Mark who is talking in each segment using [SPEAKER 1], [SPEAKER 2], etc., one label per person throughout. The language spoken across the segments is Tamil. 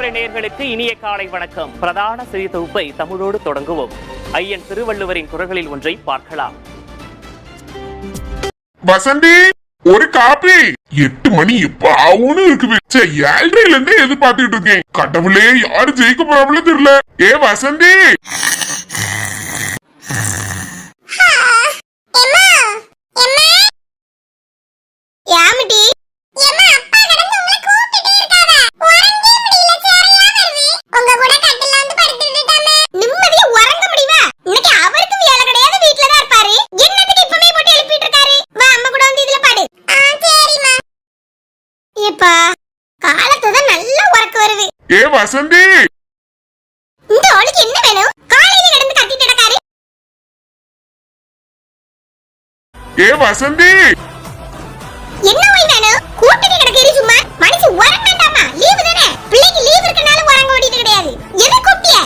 [SPEAKER 1] தலைமுறை நேயர்களுக்கு இனிய காலை வணக்கம். பிரதான செய்தி தொகுப்பை தமிழோடு தொடங்குவோம். ஐயன் திருவள்ளுவரின் குரல்களில் ஒன்றை பார்க்கலாம்.
[SPEAKER 2] வசந்தி, ஒரு காப்பி. 8 மணி இப்ப ஆகும்னு இருக்குது. 7:30ல இருந்தே எதிர்பார்த்துட்டு இருக்கேன். கடவுளே, யாரு ஜெயிக்க போறாங்களோ தெரியல. ஏ வசந்தி, ஏ வசந்தி,
[SPEAKER 3] இந்த ஆளுக்கு என்ன வேணும்? காலையில நடந்து கத்திட்டு இருக்காரு.
[SPEAKER 2] ஏ வசந்தி,
[SPEAKER 3] என்ன ஓய் வேணும்? கூட்டிட்டு கிடக்கறீ சும்மா. மனுஷி உறங்க வேண்டாமா? லீவு தானே. பிள்ளைக்கு லீவ் இருக்கனால உறங்க ஓடிட்டு கிடையாது. எது கூப்பிட்டிய?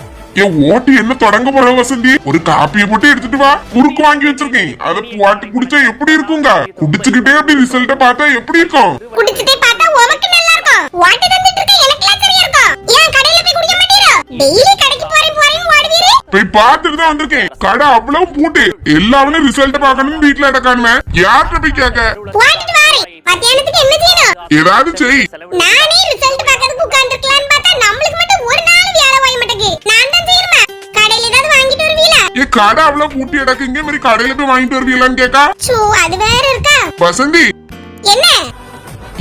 [SPEAKER 2] ஏ ஓட்டு என்ன தொடங்க போற வசந்தி? ஒரு காப்பியை போட்டு எடுத்துட்டு வா. முறுக்கு வாங்கி வச்சிருக்கேன். அத போட்டு குடிச்சா எப்படி இருக்குங்க? குடிச்சுக்கிட்டே அப்படி ரிசல்ட்ட பார்த்தா எப்படி இருக்கும்?
[SPEAKER 3] குடிச்சிட்டே பார்த்தா உனக்கு நல்லா இருக்கும். வாட்டி தந்துட்டு இருக்க எனக்குலாம் சரியா இருக்கும். ஏன் கடையில போய் குடிக்க மாட்டீரோ? டெய்லி கடைக்கு போறேன்னு ஓடுவீரு.
[SPEAKER 2] போய் பார்த்துட்டு தான் வந்திருக்கேன். கடை அவ்வளவு பூட்டு. எல்லாரும் ரிசல்ட்ட பார்க்கணும் வீட்டுல அடக்கானுமே. யார்கிட்ட போய் கேட்க?
[SPEAKER 3] போயிட்டு வாரே. மத்தியானத்துக்கு என்ன செய்யணும்?
[SPEAKER 2] ஏதாவது செய்.
[SPEAKER 3] நானே ரிசல்ட் பார்க்கறதுக்கு உட்கார்ந்திருக்கலாம்னு பார்த்தா நம்மளுக்கு மட்டும் ஒரு நாள் வேலை வாய மாட்டேங்குது. நான் தான் செய்யணுமா? கடையில ஏதாவது வாங்கிட்டு வருவீங்களா?
[SPEAKER 2] ஏ கடை அவ்வளவு பூட்டி அடக்குங்க. மாதிரி கடையில போய் வாங்கிட்டு வருவீங்களான்னு கேட்டா?
[SPEAKER 3] சோ அது வேற இருக்கா?
[SPEAKER 2] வசந்தி,
[SPEAKER 3] என்ன?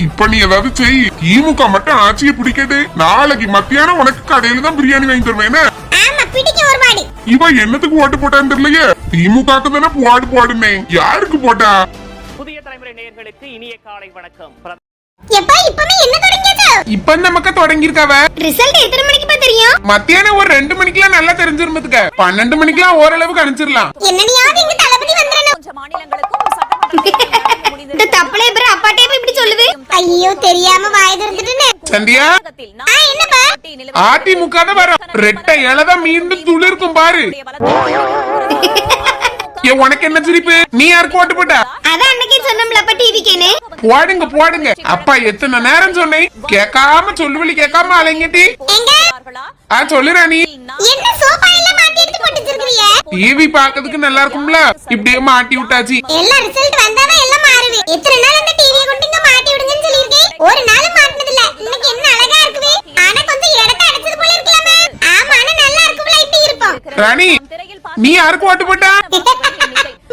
[SPEAKER 2] இப்ப நீ ஏதாவது செய். திமுக மட்டும் ஆட்சியை பிடிக்கட்டு. நாளைக்கு மத்தியானம் உனக்கு கடையில தான் பிரியாணி வாங்கி தருவேன்.
[SPEAKER 3] ஆமா, பிடிக்க ஒரு பாடி.
[SPEAKER 2] இவ என்னத்துக்கு ஓட்டு போட்டான்னு தெரியலையே. திமுகக்கு தானே போடுமே. யாருக்கு போட்டா?
[SPEAKER 1] புதிய தலைமுறை நேயர்களுக்கு இனிய காலை வணக்கம்.
[SPEAKER 3] எப்பா இப்பமே என்ன தொடங்கியது?
[SPEAKER 4] இப்ப நமக்கு தொடங்கிருக்காவ.
[SPEAKER 3] ரிசல்ட் எத்தனை மணிக்கு பா தெரியும்?
[SPEAKER 4] மத்தியானம் ஒரு 2 மணிக்குலாம் நல்லா தெரிஞ்சிருமதுக்கு. 12 மணிக்குலாம் ஓரளவுக்கு அனுப்பிச்சிடலாம்.
[SPEAKER 3] என்னனியாவது இங்க தளபதி வந்தறணும். இந்த தப்பலே பேர் அப்பாட்டே இப்படி சொல்லுது. ஐயோ தெரியாம வாய் திறந்துட்டேனே.
[SPEAKER 4] சந்தியா,
[SPEAKER 3] என்னப்பா?
[SPEAKER 4] அதிமுக தான் வர. ரெட்டை இலதா மீண்டும் துளிர்க்கும் பாரு. ஏ உனக்கு என்ன சிரிப்பு? நீ யாருக்கு ஓட்டு போட்ட?
[SPEAKER 3] அதான் அன்னைக்கு சொன்னோம்ல அப்ப டிவிக்கேனே.
[SPEAKER 4] போடுங்க. அப்பா எத்தனை நேரம் சொன்னேன். கேட்காம சொல்லுவலி கேட்காம அலைங்கட்டி.
[SPEAKER 3] எங்க?
[SPEAKER 4] சொல்லுறா நீ.
[SPEAKER 3] என்ன சோபா எல்லாம் மாட்டி எடுத்து போட்டு வச்சிருக்கீங்க?
[SPEAKER 4] டிவி பாக்கிறதுக்கு நல்லா இருக்கும்ல. இப்படியே மாட்டி விட்டாச்சு.
[SPEAKER 3] எல்லாம் ரிசல்ட் வந்தாதான் எல்லாம் மாறுது. எத்தனை நாள் அந்த டிவியை கொண்டு இங்க மாட்டி விடுங்கன்னு சொல்லிருக்கேன். ஒரு நாள் மாட்டினது இல்ல. இன்னைக்கு என்ன அழகா இருக்குது. ஆனா கொஞ்சம் இடத்தை அடைச்சது போல இருக்கலாமே. ஆமா, ஆனா நல்லா இருக்கும்ல. இப்படி இருப்போம்.
[SPEAKER 4] ராணி, நீ யாருக்கு ஓட்டு போட்டா?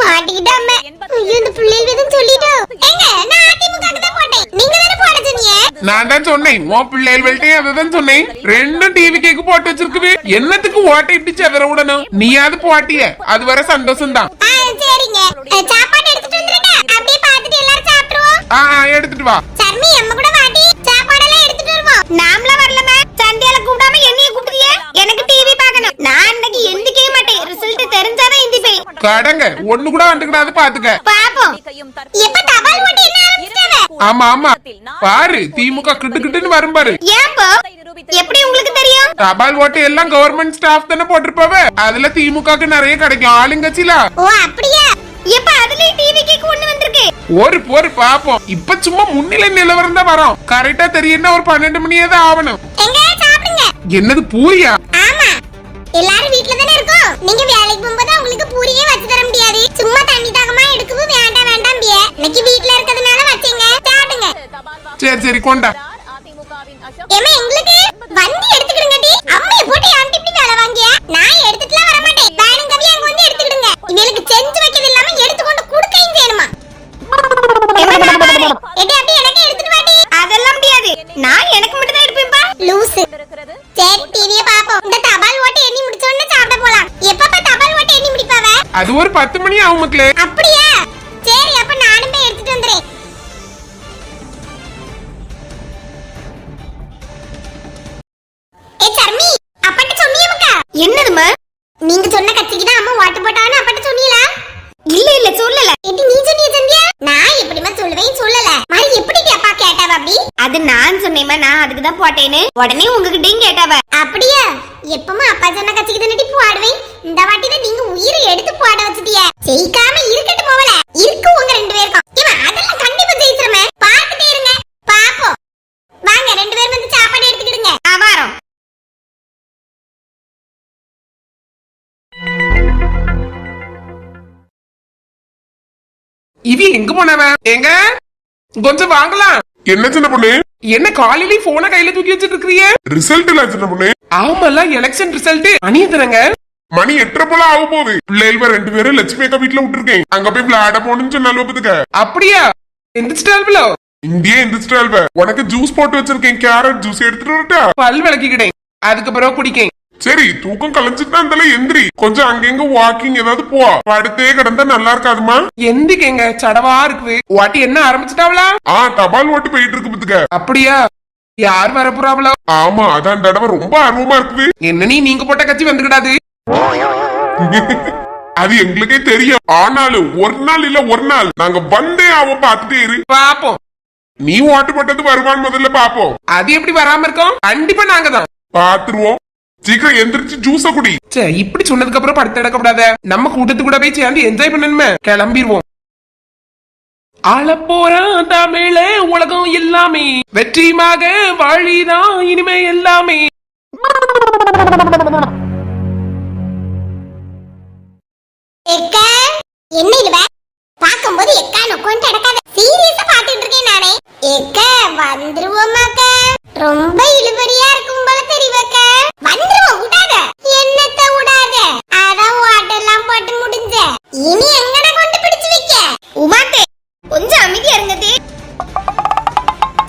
[SPEAKER 3] மாட்டிக்கிட்டாமே. ஐயோ இந்த பிள்ளைகள் எதுவும் சொல்லிட்டோம். எங்க? நான் அதிமுகக்கு தான் போட்டேன். நீங்க தானே போட சொன்னீங்க.
[SPEAKER 4] நான் தான் சொன்னேன். உன் பிள்ளைகள் வெல்ட்டையும் அதான் சொன்னேன். 2 டிவி கேக்கு போட்டு வச்சிருக்குது. என்னத்துக்கு ஓட்டை இப்படி செதற விடணும்? நீயாவது போட்டிய. அது வர சந்தோஷம் தான்.
[SPEAKER 3] சரிங்க. சாப்பாடு எடுத்துட்டு வந்துருங்க. அப்படியே பார்த்துட்டு எல்லாரும் சாப்பிடுவோம்.
[SPEAKER 4] எடுத்துட்டு வா.
[SPEAKER 3] சர்மி அம்மா கூட வாட்டி சாப்பாடெல்லாம் எடுத்துட்டு வருவோம். நாமள வரலமா? சந்தியால கூடாம என்னைய கூப்பிடுறியே? எனக்கு டிவி பார்க்கணும். நான் இன்னைக்கு எந்திக்கவே மாட்டேன். ரிசல்ட் தெரிஞ்சாதான் எந்திப்பேன்.
[SPEAKER 4] கடங்க ஒண்ணு கூட வந்துக்கூடாது பாத்துக்க.
[SPEAKER 3] பாப்போம். எப்ப தபால் ஓட்டு என்ன ஆரம்பிச்சாவே?
[SPEAKER 4] ஆமா பாரு, திமுக கிட்டுன்னு வரும் பாரு.
[SPEAKER 3] ஏப்போ? எப்படி உங்களுக்கு தெரியும்?
[SPEAKER 4] தபால் ஓட்டு எல்லாம் கவர்மெண்ட் ஸ்டாஃப் தானே போட்டிருப்பாவ. அதுல திமுகக்கு நிறைய கிடைக்கும். ஆளுங்கட்சில.
[SPEAKER 3] ஓ அப்படியா? எப்ப அதுல டிவி கேக் ஒண்ணு வந்திருக்கு.
[SPEAKER 4] ஒரு பாப்போம். இப்ப சும்மா முன்னிலை நிலவரம் தான் வரும். கரெக்டா தெரியும்னா ஒரு 12 மணியே தான் ஆகணும்.
[SPEAKER 3] எங்க சாப்பிடுங்க.
[SPEAKER 4] என்னது பூரியா?
[SPEAKER 3] ஆமா, எல்லாரும் வீட்ல தானே இருக்கோம். நீங்க வேலைக்கு போகும்போது உங்களுக்கு பூரியே வச்சு தர முடியாது. சும்மா தண்ணி தாகமா எடுக்கவும் வேண்டாம் பியே. இன்னைக்கு வீட்ல இருக்கிறதுனால வச்சீங்க. சாப்பிடுங்க.
[SPEAKER 4] சரி கொண்டா.
[SPEAKER 3] ஏமா எங்களுக்கு வண்டி எடுத்துக்கிடுங்கடி. அம்மைய போட்டு ஆண்டி இப்படி வேலை வாங்கியா? நான் எடுத்துட்டுலாம் வர மாட்டேன். வேணும் கவி அங்க வந்து எடுத்துக்கிடுங்க. இவங்களுக்கு செஞ்சு வைக்கிறது இல்லாம எடுத்து கொண்டு குடுக்கையும் செய்யணுமா? அப்படியே எனக்கு எடுத்துட்டு வாடி. அதெல்லாம் முடியாது. நான் எனக்கு மட்டும் தான் எடுப்பேன்பா. லூசு. சரி டிவியை பாப்போம். இந்த தபால் ஓட்டு எண்ணி முடிச்ச உடனே சாப்பிட போலாம். எப்பப்பா தபால் ஓட்டு எண்ணி முடிப்பாவ?
[SPEAKER 4] அது ஒரு 10 மணி ஆகும் மக்களே.
[SPEAKER 3] அப்படியா? சரி அப்ப நானும் போய் எடுத்துட்டு வந்துறேன். ஏ சர்மி, அப்பட்ட சொன்னியேமக்கா? என்னதுமா? நீங்க சொன்ன கட்சிக்கு தான் அம்மா ஓட்டு போட்டான்னு அப்பட்ட சொன்னீங்களா? இல்ல சொல்லல. எடி நீ சொன்னியே சந்தியா? நான் எப்படிமா சொல்லுவேன் சொல்லல. மாதிரி எப்படி அப்பா கேட்டாவ அப்படி? அது நான் சொன்னேமா, நான் அதுக்கு தான் போட்டேன்னு. உடனே உங்ககிட்டயும் கேட்டாவ. அப்படியா? எப்பமா அப்பா சொன்ன கட்சிக்கு தானடி போடுவேன். இந்த வாட்டி தான் நீங்க உயிரை எடுத்து போட வச்சிட்டிய. ஜெயிக்காம இருக்கட்டும் போவல. இருக்கு உங்க 2 பேருக்கும். இவன் அதெல்லாம் கண்டிப்பா ஜெயிச்சிரமே. பாத்துட்டே இருங்க. பாப்போம். வாங்க 2 பேரும் வந்து சாப்பாடு எடுத்துக்கிடுங்க. ஆவாரம்.
[SPEAKER 4] இவி எங்க போனவன் எங்க கொஞ்சம் வாங்கலாம்.
[SPEAKER 2] என்ன சின்ன பொண்ணு?
[SPEAKER 4] என்ன காலையில போன கையில தூக்கி வச்சிட்டு இருக்கீங்க?
[SPEAKER 2] ரிசல்ட் இல்ல சின்ன பொண்ணு.
[SPEAKER 4] ஆமால எலெக்ஷன் ரிசல்ட் அணியதுறங்க.
[SPEAKER 2] மணி 8:30 போல ஆக போகுது. பிள்ளைகள் 2 பேரும் லட்சுமி அக்கா வீட்டுல விட்டுருக்கேன். அங்க போய் விளையாட போகணும்னு சொன்னாலும் பாத்துக்க.
[SPEAKER 4] அப்படியா? எந்திரிச்சிட்டால்வோ?
[SPEAKER 2] இந்தியே எந்திரிச்சிட்டால்வ. உனக்கு ஜூஸ் போட்டு வச்சிருக்கேன். கேரட் ஜூஸ் எடுத்துட்டு வரட்டா?
[SPEAKER 4] பல் விளக்கிக்கிட்டேன், அதுக்கப்புறம் குடிக்கேன்.
[SPEAKER 2] சரி, தூக்கம் கலைஞ்சிட்டா இருந்தால எந்திரி. கொஞ்சம் அங்கங்க வாக்கிங் ஏதாவது போ. படுத்தே கிடந்தா நல்லா இருக்காதுமா.
[SPEAKER 4] எந்திக்கங்க, சடவா இருக்குது. ஓட்டி என்ன ஆரம்பிச்சுட்டாவளா?
[SPEAKER 2] தபால் ஓட்டு போயிட்டு இருக்கு பாத்துக்க.
[SPEAKER 4] அப்படியா? யார் வரப்போறாவளோ?
[SPEAKER 2] ஆமா, அதான் தடவை ரொம்ப ஆர்வமா இருக்குது.
[SPEAKER 4] என்ன நீங்க போட்ட கட்சி வந்துக்கிடாது.
[SPEAKER 2] அது எங்களுக்கே தெரியும். ஆனாலும் ஒரு நாள் இல்ல ஒரு நாள் நாங்க வந்தே அவன் பாத்துட்டே இரு.
[SPEAKER 4] பாப்போம்.
[SPEAKER 2] நீ ஓட்டு போட்டது வருவான்னு முதல்ல பாப்போம்.
[SPEAKER 4] அது எப்படி வராம இருக்கோம்? கண்டிப்பா நாங்க தான்
[SPEAKER 2] பாத்துருவோம். சீக்கிரம் எந்திரிச்சு ஜூஸ குடி.
[SPEAKER 4] இப்படி சொன்னதுக்கு அப்புறம் படுத்து எடுக்கப்படாத. நம்ம கூட்டத்து கூட போய் சேர்ந்து என்ஜாய் பண்ணணுமே. கிளம்பிடுவோம். ஆளப்போறான் தமிழ உலகம் எல்லாமே, வெற்றிமாக வாழிதான் இனிமே எல்லாமே.
[SPEAKER 3] என்ன இல்ல பாக்கும்போது எக்கான உட்காந்து அடக்காத. சீரியஸா பாத்துட்டு இருக்கேன் நானே. ஏக்க வந்துருவோமாக்க. ரொம்ப இழுபறியா இருக்கும் போல தெரியுமாக்க. வந்துருவோம், விடாத. என்னத்த விடாத? அதான் வாட்டெல்லாம் போட்டு முடிஞ்ச. இனி எங்கட கொண்டு பிடிச்சு வைக்க? உமாக்கு கொஞ்சம் அமைதியா இருந்தது.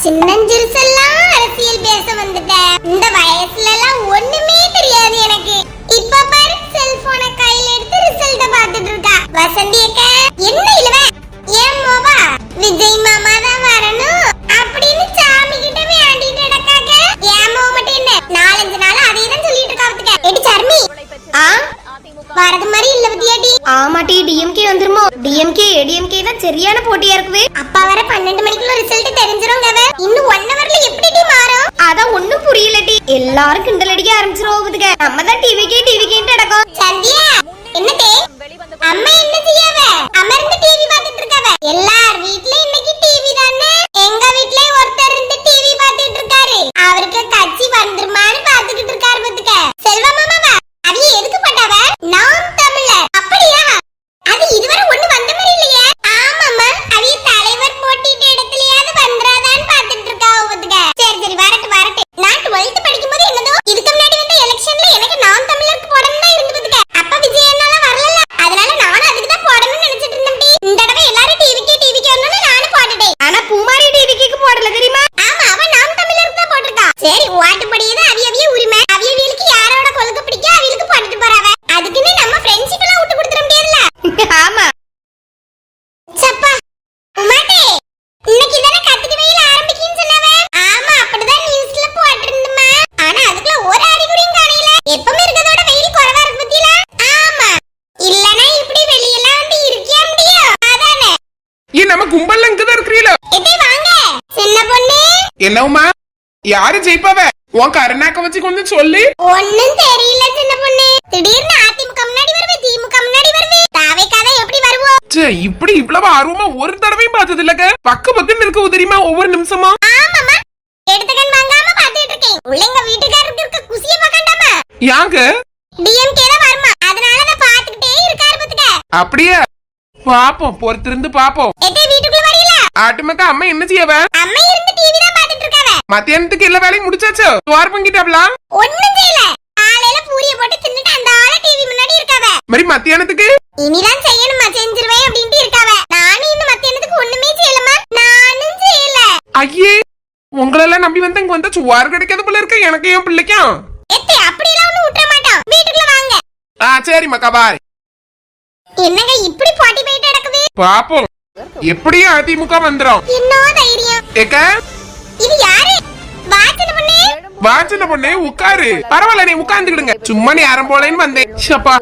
[SPEAKER 3] சின்னஞ்சிறுசெல்லாம் அரசியல் பேச வந்துட்ட. இந்த வயசுல எல்லாம் ஒண்ணுமே தெரியாது எனக்கு. இப்ப பாரு, செல்போனை கையில எடுத்து ரிசல்ட்ட பாத்துட்டு இருக்கா. வசந்தி அக்கா என்ன இல்லவ? ஏன் மோவா விஜய் மாமா தான் வரணும் அப்படின்னு சாமி கிட்ட வேண்டிட்டு நடக்காக. ஏன் மோவ மட்டும் என்ன 4-5 நாள் அதே தான் சொல்லிட்டு இருக்காவதுக்க. எடி சர்மி, வரது மாதிரி இல்ல வித்தியாடி.
[SPEAKER 5] ஆமாட்டி, டிஎம்கே வந்துருமோ? டிஎம்கே ஏடிஎம்கே தான் சரியான போட்டியா இருக்குது.
[SPEAKER 3] அப்பா வர 12 மணிக்குள்ள ரிசல்ட் தெரிஞ்சிருங்க. இன்னும் 1 ஹவர்ல எப்படி மாறும்?
[SPEAKER 5] அதான் ஒண்ணும் புரியலடி. எல்லாரும் கிண்டல் அடிக்க ஆரம்பிச்சிருவோம். நம்ம தான் டிவிக்கே நடக்கும்.
[SPEAKER 3] சந்தியா என்னதே? அம்மா என்ன செய்யாவ? அமர்ந்து டிவி பார்த்துட்டு இருக்காவ. எல்லார் வீட்லயும் இன்னைக்கு டிவி தானே. எங்க வீட்ல ஒருத்தர் இருந்து டிவி பார்த்துட்டு இருக்காரு. அவருக்கு கட்சி வந்துருமான்னு பார்த்துக்கிட்டு இருக்காரு பாத்துக்க. செல்வா மாமாவா? அவிய எதுக்கு போட்டாவ? நாம் தமிழர். அப்படியா? அது இதுவரை ஒண்ணு வந்த மாதிரி இல்லையே. ஆமாம்மா, அவிய தலைவர் போட்டிட்ட இடத்துலயாவது வந்துறாதான்னு பார்த்துட்டு இருக்காவ பாத்துக்க. சரி வரட்டு. நான் 12th படிக்கும்போது என்னதோ இதுக்கு முன்னாடி வந்த எலெக்ஷன்ல எனக்கு நாம் தமிழருக்கு போடணும் தான் இருந்து பாத்துக்க. அப்ப விஜய் என்னால வரல. அதனால நானும் அதுக்கு தான் போடணும்னு நினைச்சிட்டு இருந்தேன். இந்த தடவை எல்லாரும் டிவிக்கே வரணும்னு நானும் போட்டுட்டேன்.
[SPEAKER 5] ஆனா பூமாரி டிவிக்கு போடல தெரியுமா?
[SPEAKER 3] ஆமா, அவ நாம் தமிழருக்கு தான் போட்டிருக்கா. சரி, ஓட்டுப்படியது அவிய உரிமை. அவியவியலுக்கு யாரோட கொள்கை பிடிக்க அவியலுக்கு போட்டுட்டு போறாவ. அதுக்குன்னு நம்ம ஃப்ரெண்ட்ஷிப் எல்லாம் விட்டு கொடுத்துட முடியாதுல்ல.
[SPEAKER 5] ஆமா.
[SPEAKER 3] சப்பா உமாட்டே, இன்னைக்கு தானே கத்திரி வெயில் ஆரம்பிக்குன்னு சொன்னவ. ஆமா, அப்படிதான் நியூஸ்ல போட்டிருந்தமா. ஆனா அதுக்குள்ள ஒரு அறிகுறியும் காணல. எப்பவுமே இருக்கதோட வெயில் குறைவா இருக்கு பத்தியா? ஆமா, இல்லனா இப்படி வெளியெல்லாம் வந்து இருக்கியா முடியும்? அதானே.
[SPEAKER 4] நம்ம கும்பல்ல இங்கதான் இருக்கிறீல.
[SPEAKER 3] எதே வாங்க சின்ன பொண்ணு.
[SPEAKER 4] என்னவுமா? யாரு ஜெயிப்பாவ? உன் கருணாக்க வச்சு கொஞ்சம் சொல்லு.
[SPEAKER 3] ஒண்ணும் தெரியல சின்ன பொண்ணு. திடீர்னு அதிமுக முன்னாடி வருவே, திமுக முன்னாடி வருவே. தாவேக்காத எப்படி வருவோம்?
[SPEAKER 4] இப்படி இவ்வளவு ஆர்வமா ஒரு தடவையும் பார்த்தது இல்லங்க. பக்குன்னு இருக்க தெரியுமா ஒவ்வொரு நிமிஷமா?
[SPEAKER 3] ஆமாமா, எடுத்துக்கன் வாங்காம பாத்துட்டு இருக்கேன். உள்ளங்க வீட்டுக்காரருக்கு இருக்க குசிய பார்க்கண்டாமா?
[SPEAKER 4] யாங்க?
[SPEAKER 3] டிஎம்கே தான் வருமா, அதனால தான் பாத்துக்கிட்டே இருக்காரு பாத்துக்க.
[SPEAKER 4] அப்படியே பாப்போம், பொறுத்திருந்து பாப்போம்.
[SPEAKER 3] எதே வீட்டுக்குள்ள வரீல?
[SPEAKER 4] ஆட்டுமக்கா அம்மா என்ன செய்யவ?
[SPEAKER 3] அம்மா இருந்து டிவி தான் பாத்துட்டு இருக்காவ.
[SPEAKER 4] மத்தியானத்துக்கு எல்லா வேலையும் முடிச்சாச்சோ? துவார் பங்கிட்டாப்ல?
[SPEAKER 3] ஒண்ணும் செய்யல. காலையில பூரிய போட்டு தின்னுட்டு அந்த ஆள டிவி முன்னாடி இருக்காவ.
[SPEAKER 4] மரி மத்தியானத்துக்கு
[SPEAKER 3] இனிதான் செய்யணுமா, செஞ்சிருவேன் அப்படின்ட்டு இருக்காவ. நானும் இந்த மத்தியானத்துக்கு ஒண்ணுமே செய்யலமா. நானும் செய்யல.
[SPEAKER 4] ஐயே, உங்களெல்லாம் நம்பி வந்து இங்க வந்தா சுவார் கிடைக்காத போல இருக்க. எனக்கு என் பிள்ளைக்கும்
[SPEAKER 3] எத்தே அப்படிலாம் ஒண்ணு விட்டுற மாட்டோம். வீட்டுக்குள்ள வாங்க.
[SPEAKER 4] சரி மக்கா பாய்.
[SPEAKER 3] என்னங்க இப்படி போட்டி போயிட்டு நடக்குது?
[SPEAKER 4] பாப்போம், எப்படியும் அதிமுக வந்துரும்.
[SPEAKER 3] என்ன தைரியம்?
[SPEAKER 4] ஏக்க
[SPEAKER 3] இது யாரு? வாசன பொண்ணு.
[SPEAKER 4] வாசன பொண்ணே உட்காரு. பரவாயில்ல, நீ உட்கார்ந்துக்கிடுங்க. சும்மா நேரம் போலேன்னு வந்தேன். ஷப்பா.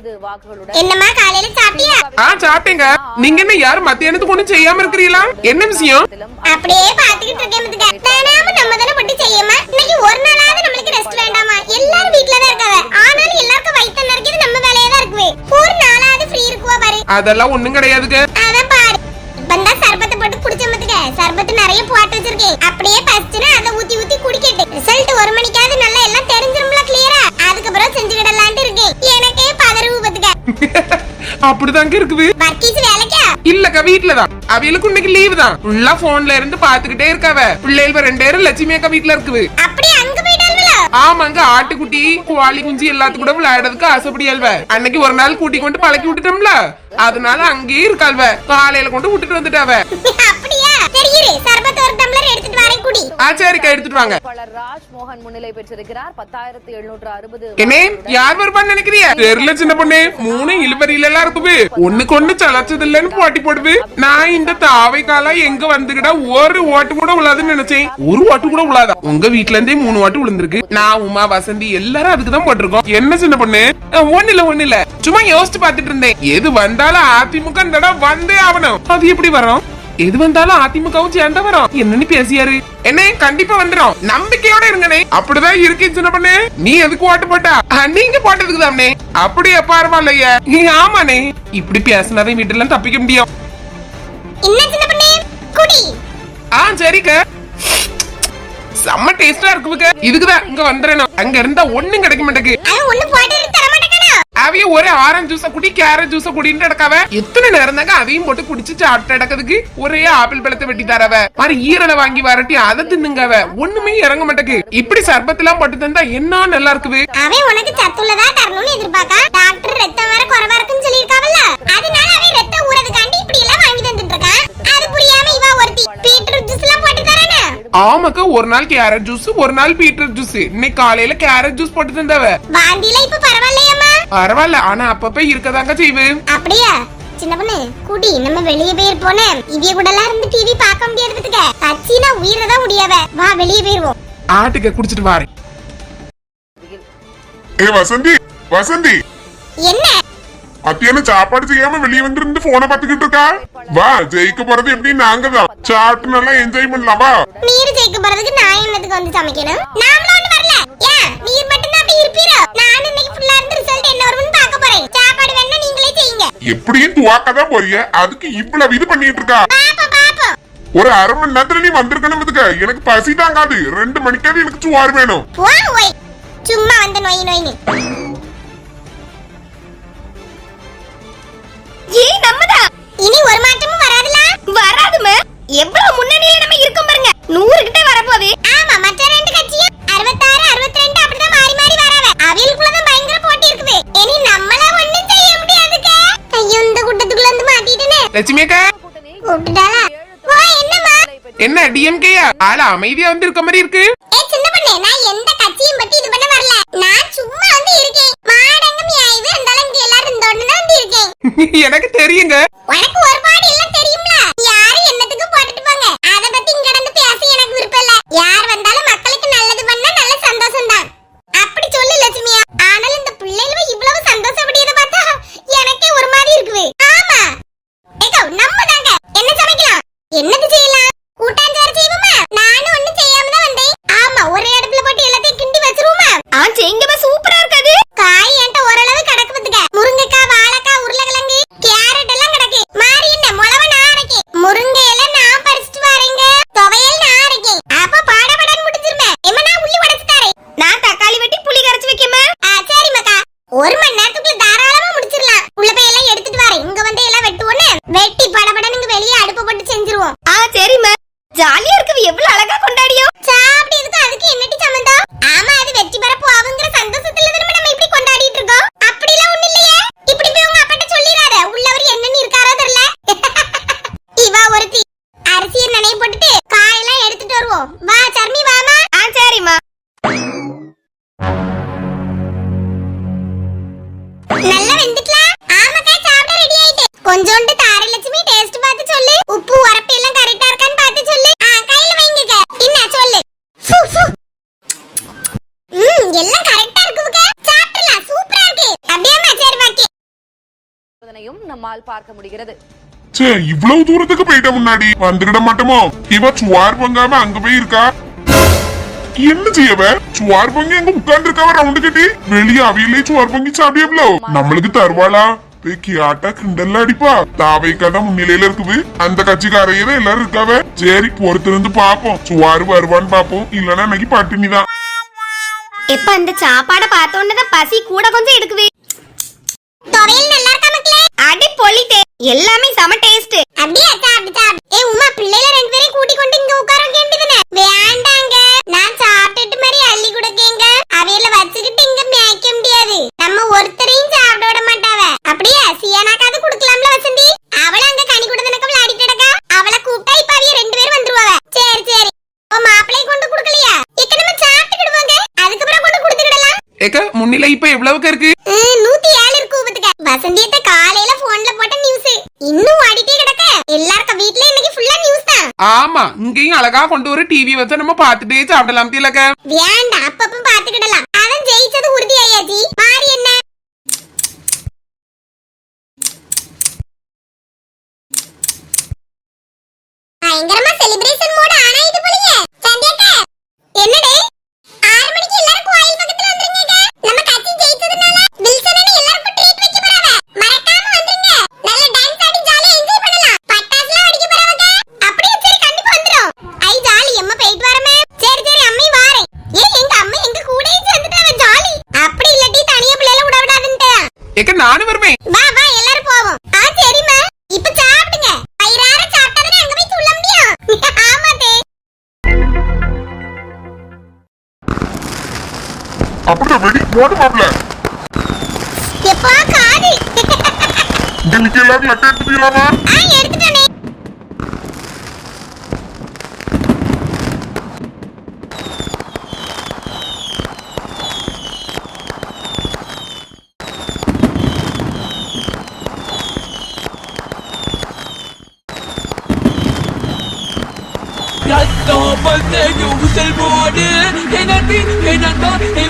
[SPEAKER 3] என்னம்மா காலையில சாப்பிட்டியா?
[SPEAKER 4] சாப்பிட்டேங்க. நீங்க என்ன யாரும் மத்தியானத்துக்கு ஒண்ணும் செய்யாம இருக்கிறீங்களா? என்ன விஷயம்?
[SPEAKER 3] அப்படியே பாத்துக்கிட்டு இருக்கேன் பாத்துக்க. தானாம நம்ம தான பட்டு செய்யமா. இன்னைக்கு ஒரு நாளாவது நம்மளுக்கு ரெஸ்ட் வேண்டாமா? எல்லாரும் வீட்ல தான் இருக்காங்க. ஆனாலும் எல்லாருக்கும் வயித்து நிறைக்கிறது நம்ம வேலையா தான் இருக்குவே. ஒரு நாளாவது ஃப்ரீ இருக்குவா பாரு.
[SPEAKER 4] அதெல்லாம் ஒண்ணும் கிடையாதுங்க.
[SPEAKER 3] அதான் பாரு, இப்பந்தா சர்பத்தை போட்டு குடிச்ச பாத்துக்க. சர்பத்து நிறைய போட்டு வச்சிருக்கேன். அப்படியே பசிச்சுனா அதை ஊத்தி குடிக்கட்டு. ரிசல்ட் 1 மணிக்காவது நல்லா எல்லாம் தெரிஞ்சிரும்ல கிளியரா. அதுக்கப்புறம் செஞ்சுக்கிடலான்ட்டு இருக்கேன். எனக்கே பதறுவு பாத்துக்க.
[SPEAKER 4] அப்படிதாங்க இருக்குது.
[SPEAKER 3] வர்க்கீஸ் வேலைக்கா
[SPEAKER 4] இல்லக்கா வீட்டுலதான். அவியலுக்கு இன்னைக்கு லீவு தான். ஃபுல்லா போன்ல இருந்து பாத்துக்கிட்டே இருக்காவ. பிள்ளைகள் 2 பேரும் லட்சுமி அக்கா வீட்டுல இருக்குது.
[SPEAKER 3] அப்படியே அங்க போயிட்டாங்களா?
[SPEAKER 4] ஆமாங்க, ஆட்டுக்குட்டி கோழி குஞ்சு எல்லாத்து கூட விளையாடுறதுக்கு ஆசைப்படியாள்வ. அன்னைக்கு ஒரு நாள் கூட்டி கொண்டு பழக்கி விட்டுட்டோம்ல, அதனால அங்கேயே இருக்காள்வ. காலையில கொண்டு விட்டுட்டு வந்துட்டாவ.
[SPEAKER 3] அப்படியா? சரி இரு, சர்பத் ஒரு டம்ளர் எடுத்துட்டு வரேன் குடி.
[SPEAKER 4] சரிக்கா எடுத்துட்டு வாங்க.
[SPEAKER 6] ராஜ் மோகன் முன்னிலை பெற்றிருக்கிறார். 10,760.
[SPEAKER 4] என்ன யார் வருவான்னு நினைக்கிறியா? தெரியல சின்ன பொண்ணு, 3 இழுவரியில எல்லாம் இருக்குது. ஒண்ணுக்கு ஒண்ணு சலச்சது இல்லன்னு போட்டி போடுது. நான் இந்த தாவை காலம் எங்க வந்துகிட்டா ஒரு ஓட்டு கூட விழாதுன்னு நினைச்சேன். ஒரு ஓட்டு கூட விழாதா. உங்க வீட்டுல இருந்தே 3 ஓட்டு விழுந்திருக்கு. நான் உமா வசந்தி எல்லாரும் அதுக்குதான் போட்டிருக்கோம். என்ன சின்ன பொண்ணு? ஒண்ணு இல்ல சும்மா யோசிச்சு பாத்துட்டு இருந்தேன். எது வந்தாலும் அதிமுக இந்த தடவை வந்தே ஆகணும். அது எப்படி வரும்? எது வந்தாலும் அதிமுகவும் சேர்ந்தா வரும். என்னன்னு பேசியாரு? என்ன கண்டிப்பா வந்துடும், நம்பிக்கையோட இருங்கனே. அப்படிதான் இருக்கு சின்ன பொண்ணு. நீ எதுக்கு ஓட்டு போட்டா? நீங்க போட்டதுக்கு தானே. அப்படியே பரவாயில்லையா? ஆமாண்ணே, இப்படி பேசினாதான் வீட்டுல தப்பிக்க முடியும்.
[SPEAKER 3] என்ன சின்ன பண்ணே குடி.
[SPEAKER 4] சரிக்கா, செம்ம டேஸ்டா இருக்குங்க. இதுக்குதான் இங்க வந்துறேன். அங்க இருந்தா ஒண்ணும் கிடைக்க மாட்டேங்குது.
[SPEAKER 3] அவன் ஒண்ணு போட்டு தர மாட்டேங்கனா?
[SPEAKER 4] அவைய ஒரே ஆரஞ்சு ஜூஸ குடி, கேரட் ஜூஸ குடின்னு நடக்காவ. எத்தனை நேரம் தாங்க அதையும் போட்டு குடிச்சு சாப்பிட்டு நடக்கிறதுக்கு? ஒரே ஆப்பிள் பழத்தை வெட்டி தரவ, மாதிரி ஈரலை வாங்கி வரட்டி அதை தின்னுங்கவ. ஒண்ணுமே இறங்க மாட்டேங்குது. இப்படி சர்பத்தெல்லாம் போட்டு தந்தா என்ன நல்லா இருக்குது.
[SPEAKER 3] அவன் உனக்கு சத்துள்ளதா தரணும்னு எதிர்பார்க்கா. டாக்டர் ரத்தம் வேற குறைவா இருக்குன்னு சொல்லிருக்காவல்ல, அதனால அவன் ரத்தம் ஊறதுக்காண்டி இப்படி எல்லாம் வாங்கி தந்துட்டு இருக்கான். அது புரியாம இவ ஒருத்தி பீட்ரூட் ஜூஸ் எல்லாம் போட்டு தரேனா?
[SPEAKER 4] ஆமாக்கா, ஒரு நாள் கேரட் ஜூஸ், ஒரு நாள் பீட்ரூட் ஜூஸ். இன்னைக்கு காலையில கேரட் ஜூஸ் போட்டு தந்தவ.
[SPEAKER 3] வாந்தில இப்ப பரவாயில்லையம்மா?
[SPEAKER 4] பரவாயில்ல, ஆனா அப்பப்ப இருக்கதாங்க செய்வு.
[SPEAKER 3] அப்படியா? சின்ன பொண்ணு குடி, நம்ம வெளியே போயிருப்போனே. இவிய கூட எல்லாம் இருந்து டிவி பார்க்க முடியாது பத்துக்க. கட்சினா உயிரதான் முடியாவ. வா வெளியே போயிருவோம்.
[SPEAKER 4] ஆட்டுக்க குடிச்சிட்டு வாரேன்.
[SPEAKER 2] வசந்தி வசந்தி,
[SPEAKER 3] என்ன
[SPEAKER 2] மத்தியானம் சாப்பாடு செய்யாம வெளியே வந்து போனை பாத்துக்கிட்டு இருக்கா? வா, ஜெயிக்க போறது எப்படி? நாங்க தான் சாப்பிட்டு நல்லா என்ஜாய் பண்ணலாமா?
[SPEAKER 3] நீர் ஜெயிக்க போறதுக்கு நான் என்னத்துக்கு வந்து சமைக்கணும்? நாமளும் ஒண்ணு வரல. ஏன் நீர் மட்டும் தான் அப்படி இருப்பீரோ? நான் இன்னைக்கு ஃபுல்லா இருந்து ரிசல்ட் என்ன வரும்னு பார்க்க போறேன். சாப்பாடு வேணா நீங்களே செய்யுங்க.
[SPEAKER 2] எப்படியும் துவாக்கதான் போறிய, அதுக்கு இவ்வளவு இது பண்ணிட்டு இருக்கா?
[SPEAKER 3] பாப்போம்.
[SPEAKER 2] ஒரு அரை மணி நேரத்துல நீ வந்திருக்கணும். எனக்கு பசி தாங்காது. 2 மணிக்காவது எனக்கு சுவார் வேணும்.
[SPEAKER 3] வா ஓய், சும்மா வந்து நோயின்னு.
[SPEAKER 5] ஏய் நம்மதா
[SPEAKER 3] இனி ஒரு மாற்றமும் வராதுல?
[SPEAKER 5] வராதுமே. எவ்வளவு முன்னணியில நம்ம இருக்கோம் பாருங்க. 100 கிட்ட வரப்போகுது.
[SPEAKER 3] ஆமா, மற்ற 2 கட்சியும் 66 62 அப்படிதான் மாறி மாறி வராவ. அவியலுக்குள்ளதான் பயங்கர போட்டி இருக்குது. இனி நம்மள ஒண்ணும் செய்ய முடியாதுக்க. ஐயோ, இந்த கூட்டத்துக்குள்ள வந்து மாட்டிட்டேனே.
[SPEAKER 4] லட்சுமி அக்கா
[SPEAKER 3] கூப்பிட்டுட்டாளா? வா, என்னம்மா?
[SPEAKER 4] என்ன டிஎம்கேயா? ஆள அமைதியா வந்து இருக்க மாதிரி இருக்கு.
[SPEAKER 3] ஏய் சின்ன பொண்ணே, நான் எந்த கட்சியும் பத்தி இது பண்ண வரல. நான் சும்மா வந்து இருக்கேன். மாடங்கம் ஆய்வு இருந்தாலும் இங்க எல்லாரும் இந்த ஒண்ணு தான் வந்து இருக்கேன்.
[SPEAKER 4] எனக்கு தெரியுங்க.
[SPEAKER 3] உனக்கு ஒரு பாடு எல்லாம் தெரியும்ல. யாரு என்னத்துக்கு போட்டுட்டு போங்க. அத பத்தி இங்க நடந்து பேச எனக்கு விருப்பம் இல்ல. யார் வந்தாலும் மக்களுக்கு நல்லது பண்ணா நல்ல சந்தோஷம் தான். அப்படி சொல்லு லட்சுமியா. ஆனாலும் இந்த பிள்ளைகள் இவ்வளவு சந்தோஷப்படியத பார்த்தா எனக்கே ஒரு மாதிரி இருக்குது. ஆமா ஏகோ, நம்ம தாங்க என்ன சமைக்கலாம்? என்னது செய்யலாம்? கூட்டாஞ்சோறு செய்வோமா? நானும் ஒண்ணு செய்யாம தான் வந்தேன். ஆமா, ஒரே அடுப்புல போட்டு எல்லாத்தையும் கிண்டி வச்சிருவோமா?
[SPEAKER 5] செய்யுங்கப்பா, சூப்பரா இருக்காது.
[SPEAKER 3] காய் என்கிட்ட ஓரளவு கிடக்கு பத்துக்க. முருங்கைக்காய், வாழைக்காய், உருளைக்கிழங்கு, கேரட் எல்லாம் கிடக்கு. மாறி என்ன முளவை நான் அரைக்கேன். முருங்கை எல்லாம் நான் பறிச்சுட்டு வரேங்க. துவையல் நான் அரைக்கேன். அப்ப பாடபடன்னு முடிஞ்சிருமே. ஏமா, நான் உள்ளி உடைச்சு தரேன்.
[SPEAKER 5] நான் தக்காளி வெட்டி புளி கரைச்சு வைக்கமா?
[SPEAKER 3] சரி மக்கா, 1 மணி நேரத்துக்குள்ள தாராளமா முடிச்சிடலாம். உள்ள போய் எல்லாம் எடுத்துட்டு வரேன். இங்க வந்து எல்லாம் வெட்டுவோன்னு வெட்டி படபடன்னு வெளியே அடுப்பு போட்டு செஞ்சிருவோம்.
[SPEAKER 5] சரிம்மா. ஜாலியா இருக்கு. எவ்வளவு அழகா கொண்டாடியோ.
[SPEAKER 3] சாப்பிட்டதுக்கு அதுக்கு என்னடி சம்பந்தம்? ஆமா, அது வெற்றி பெற போகுங்கிற சந்தோஷத்துல தான் நம்ம இப்படி கொண்டாடிட்டு இருக்கோம். அப்படிலாம் ஒண்ணு இல்லையே. இப்படி போய் உங்க அப்பாட்ட சொல்லிராத. உள்ளவர் என்னன்னு இருக்காரோ தெரியல. இவா ஒருத்தி அரிசியை நனைய போட்டுட்டு காயெல்லாம் எடுத்துட்டு வருவோம். வா சர்மி, வாமா.
[SPEAKER 5] சரிம்மா.
[SPEAKER 3] நல்லா வெந்துக்கலாம். ஆமாக்கா, சாப்பிட ரெடி ஆயிட்டு. கொஞ்சோண்டு தாரை லட்சுமி, டேஸ்ட் பார்த்து சொல்லு. உப்பு உரப்பு எல்லாம் கரெக்டா இருக்கான்னு பார்த்து சொல்லு. கையில வைங்கக்க. என்ன சொல்லு? ஃபு, ஃபு. எல்லாம் கரெக்டா இருக்குங்க. சாப்பிடலாம். சூப்பரா இருக்கு. அப்படியே சரி பாக்கி.
[SPEAKER 6] அதனையும் நம்மால் பார்க்க முடிகிறது.
[SPEAKER 2] சே, இவ்வளவு தூரத்துக்கு போயிட்ட முன்னாடி வந்துட மாட்டோமோ? இவ சுவார் பொங்காம அங்க போய் இருக்கா. என்ன செய்யவ? சுவார் பொங்கி அங்க உட்கார்ந்து இருக்கவ ரவுண்டு கட்டி. வெளியே அவையிலே சுவார் பொங்கி சாப்பிடியவளோ நம்மளுக்கு தருவாளா? கேட்டா கிண்டல்ல அடிப்பா. தாவைக்காதான் முன்னிலையில இருக்குது. அந்த கட்சிக்காரையே தான் எல்லாரும் இருக்காவ. சரி, பொறுத்திருந்து பாப்போம். சுவாரு வருவான்னு பாப்போம். இல்லன்னா இன்னைக்கு பட்டினிதான்.
[SPEAKER 5] எப்ப அந்த சாப்பாட பார்த்த உடனே பசி கூட கொஞ்சம் எடுக்குது.
[SPEAKER 3] துவையல் நல்லா இருக்கா மக்களே?
[SPEAKER 5] அடி பொலிட்டே. எல்லாமே செம டேஸ்ட்.
[SPEAKER 3] அப்படியே சாப்பிட்டு சாப்பிட்டு உமா பிள்ளைல 2 பேரையும் கூட்டி கொண்டு இங்க உட்கார வேண்டியதுதானே? வேண்டாங்க, நான் சாப்பிட்டுட்டு மாதிரி அள்ளி கொடுக்கேங்க. அவையில வச்சுக்கிட்டு இங்க மேய்க்க முடியாது. நம்ம ஒருத்தரையும் சாப்பிட விட மாட்டாவ. அப்படியே சியானாக்காவது குடுக்கலாம்ல வசந்தி? அவள அங்க கனி கொடுத்தனக்க விளையாடிட்டு இருக்கா. அவளை கூப்பிட்டா இப்ப அவிய 2 பேரும் வந்துருவாவ. சரி சரி, உன் மாப்பிள்ளையை கொண்டு குடுக்கலையா? இக்க நம்ம சாப்பிட்டுக்கிடுவாங்க, அதுக்கப்புறம் கொண்டு கொடுத்துக்கிடலாம்.
[SPEAKER 4] ஏக்க முன்னிலை இப்ப எவ்வளவுக்கு இருக்கு?
[SPEAKER 3] 107 இருக்கு ஊபத்துக்க. வசந்தியத்தை காலையில போன்ல போட்ட நியூஸ் இன்னும் ஓடிட்டே கிடக்க. எல்லாருக்கும் வீட்ல இன்னைக்கு ஃபுல்லா நியூஸ் தான்.
[SPEAKER 4] ஆமா, இங்கேயும் அழகா கொண்டு ஒரு டிவி வச்சு நம்ம பாத்துட்டே சாப்பிடலாம் திலக்க.
[SPEAKER 3] வேண்டாம், அப்பப்ப பாத்துக்கிடலாம். அவன் ஜெயிச்சது உறுதி ஆயாச்சி. மாறி என்ன பயங்கரமா செலிப்ரேஷன் மோட் ஆனா இது போலயே. சந்தியாக்கா என்னடே 6 மணிக்கு எல்லாரும் கோயில் பக்கத்துல வந்துருங்க. நம்ம கட்சி ஜெயிச்சதுனால வில்சன் அண்ணா எல்லாருக்கும் ட்ரீட் வைக்க போறாங்க. மறக்காம வந்துருங்க. நல்ல டான்ஸ் ஆடி ஜாலியா என்ஜாய் பண்ணலாம். பட்டாசுலாம் வெடிக்க போறாங்க. அப்படியே சரி, கண்டிப்பா வந்துரும். ஐ ஜாலி, அம்மா போயிட்டு வரமே. சரி சரி, அம்மை வாரேன். எங்க அம்மா எங்க கூடயே வந்துட்டாவ ஜாலி. அப்படி இல்லடி தனியா பிள்ளைல விட விடாதுன்னுட்டா.
[SPEAKER 4] ஏக்க நானும் வருவேன்.
[SPEAKER 3] வா வா எல்லாரும் போவோம். சரிம்மா, இப்ப சாப்பிடுங்க. வயிறார சாப்பிட்டாதானே அங்க போய் துள்ள முடியும். ஆமாதே.
[SPEAKER 2] அப்படியே வெடி போடு மாப்ள.
[SPEAKER 3] எப்பா காது.
[SPEAKER 2] இங்க நிக்க எல்லாரும் லட்டு எடுத்துக்கலாமா?
[SPEAKER 3] எடுத்துட்டானே.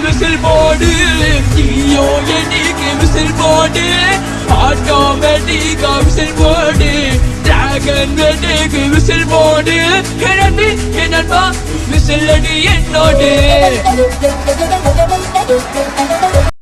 [SPEAKER 7] whistle board, whistle board, whistle board, automatic whistle board, dragon whistle board, whistle